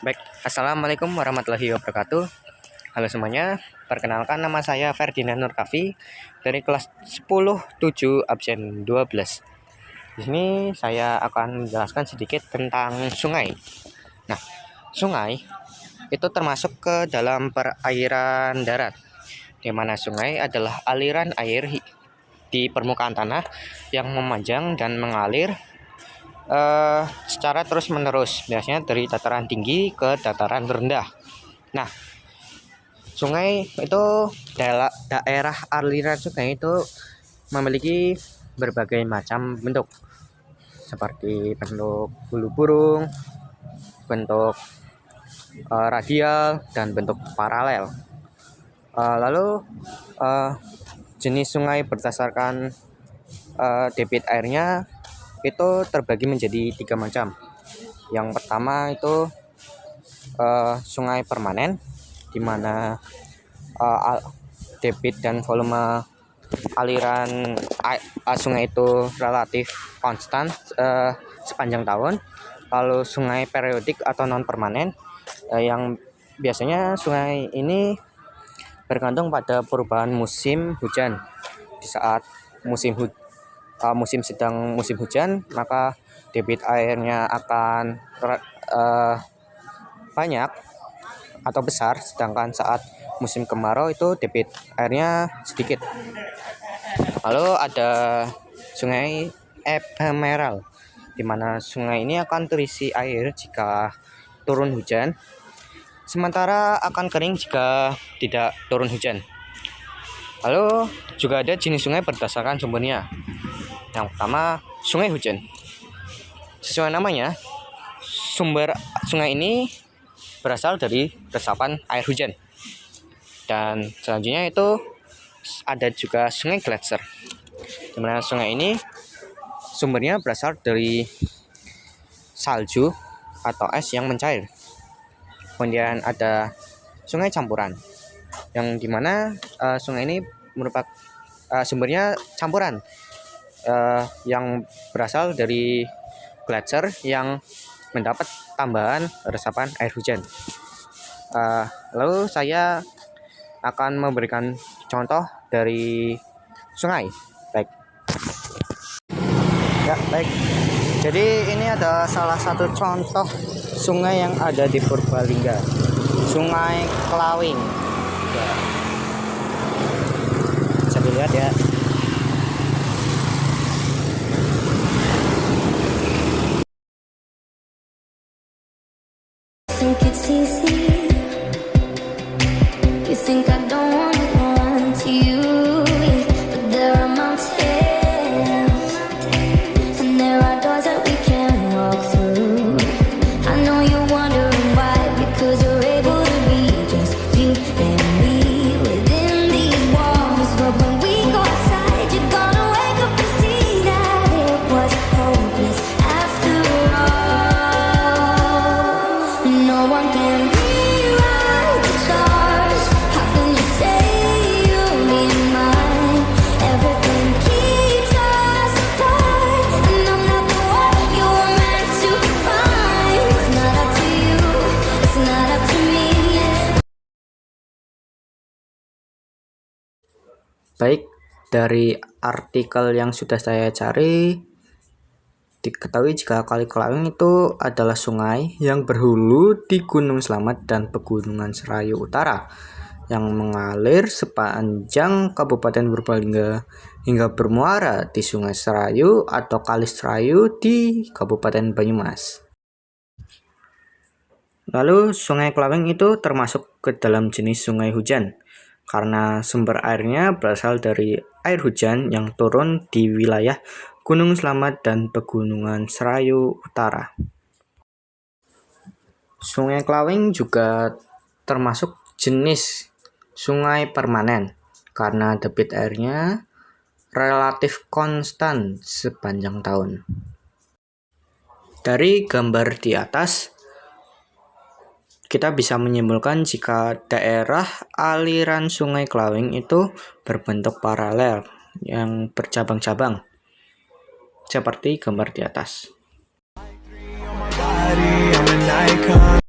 Baik, Assalamualaikum warahmatullahi wabarakatuh. Halo semuanya, perkenalkan nama saya Ferdinand Nurkafi dari kelas 10-7 absen 12. Di sini saya akan menjelaskan sedikit tentang sungai. Nah, sungai itu termasuk ke dalam perairan darat, di mana sungai adalah aliran air di permukaan tanah yang memanjang dan mengalir secara terus-menerus, biasanya dari dataran tinggi ke dataran rendah. Nah, sungai itu daerah aliran sungai itu memiliki berbagai macam bentuk, seperti bentuk bulu burung, bentuk radial, dan bentuk paralel. Lalu jenis sungai berdasarkan debit airnya itu terbagi menjadi 3 macam. Yang pertama itu sungai permanen, di mana debit dan volume aliran sungai itu relatif konstan sepanjang tahun. Lalu sungai periodik atau non permanen, yang biasanya sungai ini bergantung pada perubahan musim hujan. Di saat musim sedang musim hujan, maka debit airnya akan banyak atau besar, sedangkan saat musim kemarau itu debit airnya sedikit. Lalu ada sungai ephemeral, di mana sungai ini akan terisi air jika turun hujan, sementara akan kering jika tidak turun hujan. Lalu juga ada jenis sungai berdasarkan sumbernya. Yang pertama, sungai hujan. Sesuai namanya, sumber sungai ini berasal dari resapan air hujan. Dan selanjutnya itu ada juga sungai gletser, di mana sungai ini sumbernya berasal dari salju atau es yang mencair. Kemudian ada sungai campuran, yang dimana sungai ini merupakan sumbernya campuran yang berasal dari gletser yang mendapat tambahan resapan air hujan. Lalu saya akan memberikan contoh dari sungai. Baik. Jadi ini ada salah satu contoh sungai yang ada di Purbalingga, Sungai Kelawing. Bisa dilihat ya. Think it's easy. You think I don't wanna run to you, but there are mountains and there are doors that we can walk through. I know you're wondering why, because you're able to be just you and me within these walls. But when we go outside, you're gonna wake up and see that it was hopeless after all. No one can rewrite the stars. How can you say you'll be mine? Everything keeps us apart, and I'm not the one you were meant to find. It's not up to you, it's not up to me. Baik, dari artikel yang sudah saya cari, diketahui jika Kali Kelawing itu adalah sungai yang berhulu di Gunung Slamet dan Pegunungan Serayu Utara, yang mengalir sepanjang Kabupaten Purbalingga hingga bermuara di Sungai Serayu atau Kali Serayu di Kabupaten Banyumas. Lalu Sungai Kelawing itu termasuk ke dalam jenis sungai hujan, karena sumber airnya berasal dari air hujan yang turun di wilayah Gunung Slamet dan Pegunungan Serayu Utara. Sungai Kelawing juga termasuk jenis sungai permanen, karena debit airnya relatif konstan sepanjang tahun. Dari gambar di atas, kita bisa menyimpulkan jika daerah aliran Sungai Kelawing itu berbentuk paralel yang bercabang-cabang, seperti gambar di atas. I'm an icon.